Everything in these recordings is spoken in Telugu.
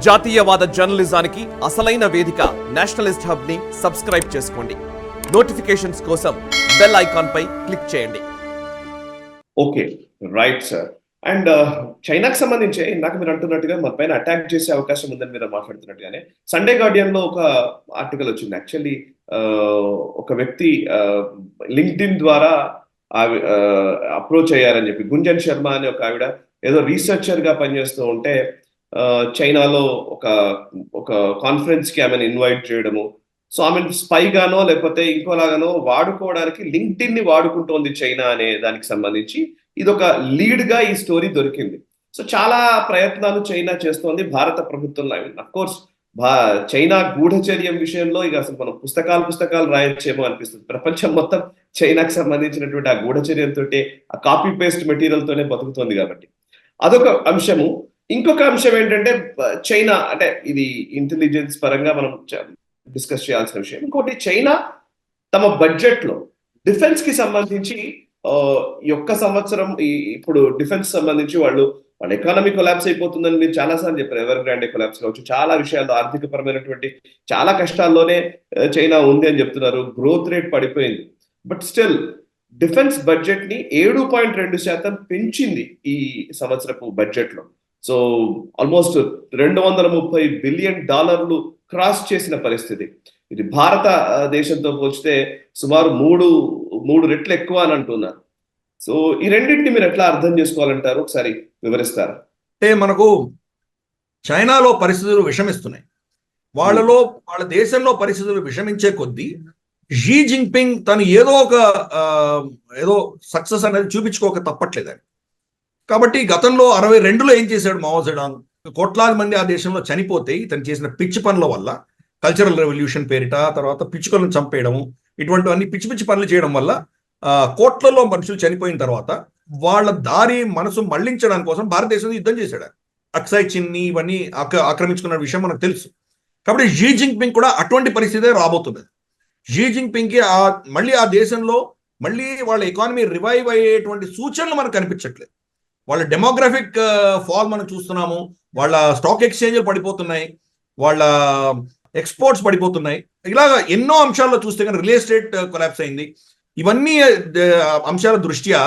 జాతీయవాద జర్నలిజానికి అసలైన వేదిక నేషనలిస్ట్ హబ్ ని సబ్స్క్రైబ్ చేసుకోండి. నోటిఫికేషన్స్ కోసం బెల్ ఐకాన్ పై క్లిక్ చేయండి. Okay, right sir. అండ్ చైనాకు సంబంధించి ఇందాక మీరు అంటున్నట్టుగా మన పైన అటాక్ చేసే అవకాశం ఉందని మీరు మాట్లాడుతున్నట్టుగానే సండే గార్డియన్ లో ఒక ఆర్టికల్ వచ్చింది. యాక్చువల్లీ ఒక వ్యక్తి లింక్డ్ఇన్ ద్వారా అప్రోచ్ అయ్యారని చెప్పి, గుంజన్ శర్మ అనే ఒక ఆవిడ ఏదో రీసెర్చర్ గా పనిచేస్తూ ఉంటే చైనాలో ఒక ఒక కాన్ఫరెన్స్ కి ఆమెను ఇన్వైట్ చేయడము, సో ఆమె స్పై గానో లేకపోతే ఇంకోలాగానో వాడుకోవడానికి లింక్డ్ఇన్ ని వాడుకుంటోంది చైనా అనే దానికి సంబంధించి ఇది ఒక లీడ్ గా ఈ స్టోరీ దొరికింది. సో చాలా ప్రయత్నాలు చైనా చేస్తోంది భారత ప్రభుత్వంలో. అఫ్ కోర్స్ చైనా గూఢచర్యం విషయంలో ఇక అసలు మనం పుస్తకాలు రాయొచ్చేమో అనిపిస్తుంది. ప్రపంచం మొత్తం చైనాకు సంబంధించినటువంటి ఆ గూఢచర్యంతో, ఆ కాపీ పేస్ట్ మెటీరియల్ తోనే బతుకుతోంది కాబట్టి అదొక అంశము. ఇంకొక అంశం ఏంటంటే చైనా అంటే ఇది ఇంటెలిజెన్స్ పరంగా మనం డిస్కస్ చేయాల్సిన విషయం. ఇంకోటి, చైనా తమ బడ్జెట్ లో డిఫెన్స్ కి సంబంధించి ఈ ఒక్క సంవత్సరం ఇప్పుడు డిఫెన్స్ సంబంధించి వాళ్ళ ఎకానమీ కొలాప్స్ అయిపోతుందని మీరు చాలాసార్లు చెప్పారు. ఎవర్ గ్రాండే కొలాప్స్ కావచ్చు, చాలా విషయాల్లో ఆర్థిక పరమైనటువంటి చాలా కష్టాల్లోనే చైనా ఉంది అని చెప్తున్నారు. గ్రోత్ రేట్ పడిపోయింది. బట్ స్టిల్ డిఫెన్స్ బడ్జెట్ ని 7.2% పెంచింది ఈ సంవత్సరపు బడ్జెట్ లో. సో ఆల్మోస్ట్ $230 బిలియన్ క్రాస్ చేసిన పరిస్థితి. ఇది భారతదేశంతో పోల్చితే సుమారు మూడు రెట్లు ఎక్కువ అని అంటున్నారు. సో ఈ రెండింటిని మీరు ఎట్లా అర్థం చేసుకోవాలంటారు, ఒకసారి వివరిస్తారా? అంటే మనకు చైనాలో పరిస్థితులు విషమిస్తున్నాయి. వాళ్ళ దేశంలో పరిస్థితులు విషమించే కొద్దీ షీ జిన్పింగ్ తను ఏదో సక్సెస్ అనేది చూపించుకోక తప్పట్లేదని. కాబట్టి గతంలో 62లో ఏం చేశాడు మావో జెడాంగ్? కోట్లాది మంది ఆ దేశంలో చనిపోతే ఇతను చేసిన పిచ్చి పనుల వల్ల, కల్చరల్ రెవల్యూషన్ పేరిట, తర్వాత పిచ్చుకలను చంపేయడము, ఇటువంటివన్నీ పిచ్చి పనులు చేయడం వల్ల కోట్లలో మనుషులు చనిపోయిన తర్వాత వాళ్ళ మనసు మళ్లించడానికి కోసం భారతదేశం యుద్ధం చేశాడు. అక్సాయ్ చిన్ని ఇవన్నీ ఆక్రమించుకున్న విషయం మనకు తెలుసు. కాబట్టి షీ జిన్పింగ్ కూడా అటువంటి పరిస్థితే రాబోతున్నది. షీ జిన్పింగ్ కి మళ్ళీ ఆ దేశంలో మళ్ళీ వాళ్ళ ఎకానమీ రివైవ్ అయ్యేటువంటి సూచనలు మనకు కనిపించట్లేదు. వాళ్ళ డెమోగ్రఫిక్ ఫాల్ మనం చూస్తున్నాము. వాళ్ళ స్టాక్ ఎక్స్చేంజ్లు పడిపోతున్నాయి, వాళ్ళ ఎక్స్పోర్ట్స్ పడిపోతున్నాయి. ఇలాగ ఎన్నో అంశాల్లో చూస్తే కానీ రియల్ ఎస్టేట్ కొలాప్స్ అయింది. ఇవన్నీ అంశాల దృష్ట్యా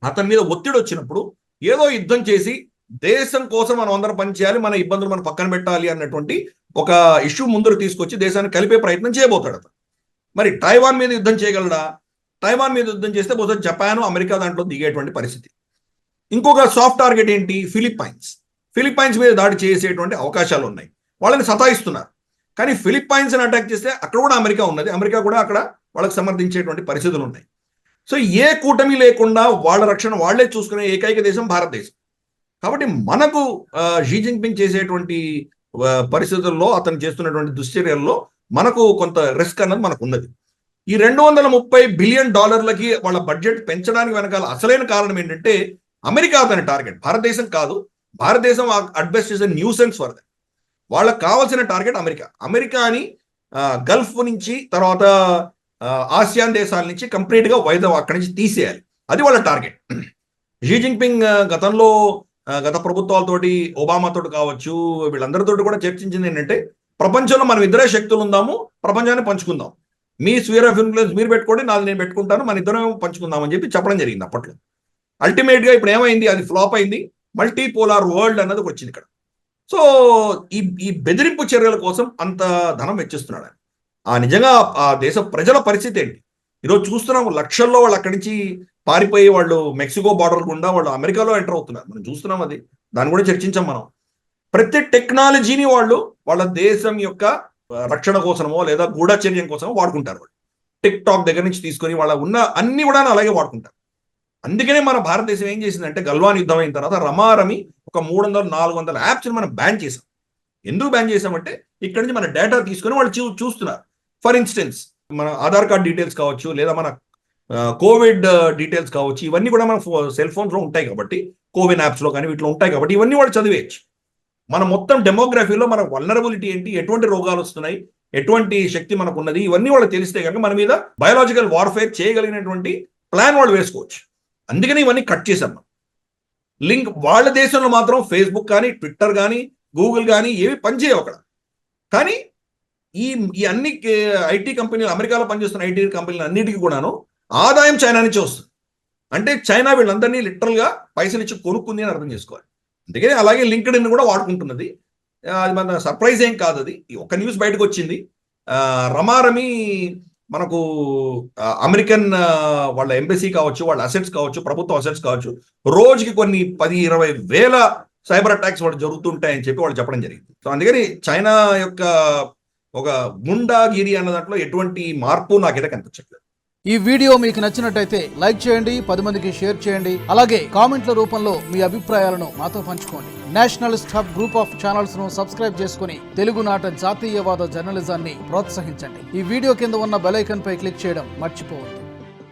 అతని మీద ఒత్తిడి వచ్చినప్పుడు ఏదో యుద్ధం చేసి దేశం కోసం మనం అందరం పనిచేయాలి, మన ఇబ్బందులు మనం పక్కన పెట్టాలి అన్నటువంటి ఒక ఇష్యూ ముందుకు తీసుకొచ్చి దేశాన్ని కలిపే ప్రయత్నం చేయబోతాడు అతను. మరి టైవాన్ మీద యుద్ధం చేయగలడా? టైవాన్ మీద యుద్ధం చేస్తే బహుశా జపాన్, అమెరికా దాంట్లో దిగేటువంటి పరిస్థితి. ఇంకొక సాఫ్ట్ టార్గెట్ ఏంటి? ఫిలిప్పైన్స్ మీద దాడి చేసేటువంటి అవకాశాలు ఉన్నాయి. వాళ్ళని సతాయిస్తున్నారు. కానీ ఫిలిప్పైన్స్ని అటాక్ చేస్తే అక్కడ కూడా అమెరికా ఉన్నది. అమెరికా కూడా అక్కడ వాళ్ళకి సమర్థించేటువంటి పరిస్థితులు ఉన్నాయి. సో ఏ కూటమి లేకుండా వాళ్ళ రక్షణ వాళ్లే చూసుకునే ఏకైక దేశం భారతదేశం. కాబట్టి మనకు షీ జిన్పింగ్ చేసేటువంటి పరిస్థితుల్లో, అతను చేస్తున్నటువంటి దుశ్చర్యల్లో మనకు కొంత రిస్క్ అన్నది మనకు ఉన్నది. ఈ $230 బిలియన్ వాళ్ళ బడ్జెట్ పెంచడానికి వెనకాల అసలైన కారణం ఏంటంటే అమెరికా అతని టార్గెట్, భారతదేశం కాదు. భారతదేశం at best is a nuisance for that. వాళ్ళకి కావాల్సిన టార్గెట్ అమెరికాని గల్ఫ్ నుంచి, తర్వాత ఆసియాన్ దేశాల నుంచి కంప్లీట్ గా అక్కడి నుంచి తీసేయాలి. అది వాళ్ళ టార్గెట్. షీ జిన్పింగ్ గతంలో గత ప్రభుత్వాలతోటి, ఒబామాతోటి కావచ్చు, వీళ్ళందరితోటి కూడా చర్చించింది ఏంటంటే ప్రపంచంలో మనం ఇద్దరే శక్తులు ఉందాము, ప్రపంచాన్ని పంచుకుందాం, మీ స్ఫియర్ ఆఫ్ ఇన్ఫ్లుయెన్స్ మీరు పెట్టుకోండి, నాది నేను పెట్టుకుంటాను, మన ఇద్దరం పంచుకుందాం అని చెప్పి చెప్పడం జరిగింది అప్పట్లో. అల్టిమేట్ గా ఇప్పుడు ఏమైంది? అది ఫ్లాప్ అయింది. మల్టీపోలార్ వరల్డ్ అన్నది వచ్చింది ఇక్కడ. సో ఈ బెదిరింపు చర్యల కోసం అంత ధనం వెచ్చిస్తున్నాడు. నిజంగా ఆ దేశ ప్రజల పరిస్థితి ఏంటి? ఈరోజు చూస్తున్నాం, లక్షల్లో వాళ్ళు అక్కడి నుంచి పారిపోయి వాళ్ళు మెక్సికో బార్డర్ గుండా వాళ్ళు అమెరికాలో ఎంటర్ అవుతున్నారు. మనం చూస్తున్నాం. దాన్ని కూడా చర్చించాం మనం. ప్రతి టెక్నాలజీని వాళ్ళ దేశం యొక్క రక్షణ కోసమో లేదా గూఢచర్యం కోసమో వాడుకుంటారు. వాళ్ళు టిక్ టాక్ దగ్గర నుంచి తీసుకొని వాళ్ళ ఉన్న అన్ని కూడా అలాగే వాడుకుంటారు. అందుకనే మన భారతదేశం ఏం చేసిందంటే గల్వాన్ యుద్ధం అయిన తర్వాత రమారమి ఒక 300-400 యాప్స్ మనం బ్యాన్ చేసాం. ఎందుకు బ్యాన్ చేసామంటే ఇక్కడి నుంచి మన డేటా తీసుకొని వాళ్ళు చూస్తున్నారు. ఫర్ ఇన్స్టెన్స్ మన ఆధార్ కార్డ్ డీటెయిల్స్ కావచ్చు, లేదా మన కోవిడ్ డీటెయిల్స్ కావచ్చు, ఇవన్నీ కూడా మన సెల్ ఫోన్స్ లో ఉంటాయి కాబట్టి, కోవిన్ యాప్స్ లో కానీ వీటిలో ఉంటాయి కాబట్టి ఇవన్నీ వాళ్ళు చదివేయచ్చు. మన మొత్తం డెమోగ్రఫీలో మన వల్నరబిలిటీ ఏంటి, ఎటువంటి రోగాలు వస్తున్నాయి, ఎటువంటి శక్తి మనకు ఉన్నది, ఇవన్నీ వాళ్ళు తెలిస్తే కనుక మన మీద బయోలాజికల్ వార్ఫేర్ చేయగలిగినటువంటి ప్లాన్ వాళ్ళు వేసుకోవచ్చు. అందుకని ఇవన్నీ కట్ చేశాం. లింక్ వాళ్ళ దేశంలో మాత్రం ఫేస్బుక్ కానీ, ట్విట్టర్ కానీ, గూగుల్ కానీ ఏవి పనిచేయవు అక్కడ. కానీ ఈ ఈ అన్ని ఐటీ కంపెనీలు, అమెరికాలో పనిచేస్తున్న ఐటీ కంపెనీలు అన్నిటికీ కూడాను ఆదాయం చైనా నుంచి వస్తుంది. అంటే చైనా వీళ్ళందరినీ లిటరల్గా పైసలు ఇచ్చి కొనుక్కుంది అని అర్థం చేసుకోవాలి. అందుకని అలాగే లింక్డ్ ఇన్ కూడా వాడుకుంటున్నది. అది మన సర్ప్రైజ్ ఏం కాదు. అది ఒక న్యూస్ బయటకు వచ్చింది. రమారమి మనకు అమెరికన్ వాళ్ళ ఎంబసీ కావచ్చు, వాళ్ళ అసెట్స్ కావచ్చు, ప్రభుత్వ అసెట్స్ కావచ్చు, రోజుకి కొన్ని 10-20 వేల సైబర్ అటాక్స్ వాళ్ళు జరుగుతుంటాయని చెప్పి వాళ్ళు చెప్పడం జరిగింది. సో అందుకని చైనా యొక్క ఒక గుండాగిరి అన్న దాంట్లో ఎటువంటి మార్పు నాకైతే కనిపించట్లేదు. ఈ వీడియో మీకు నచ్చినట్టయితే లైక్ చేయండి, 10 మందికి షేర్ చేయండి. అలాగే కామెంట్ల రూపంలో మీ అభిప్రాయాలను మాతో పంచుకోండి. Nationalist hub group of channels ను సబ్స్క్రైబ్ చేసుకుని తెలుగునాట జాతీయవాద జర్నలిజాన్ని ప్రోత్సహించండి. ఈ వీడియో కింద ఉన్న బెల్ ఐకాన్ పై క్లిక్ చేయడం మర్చిపోవద్దు.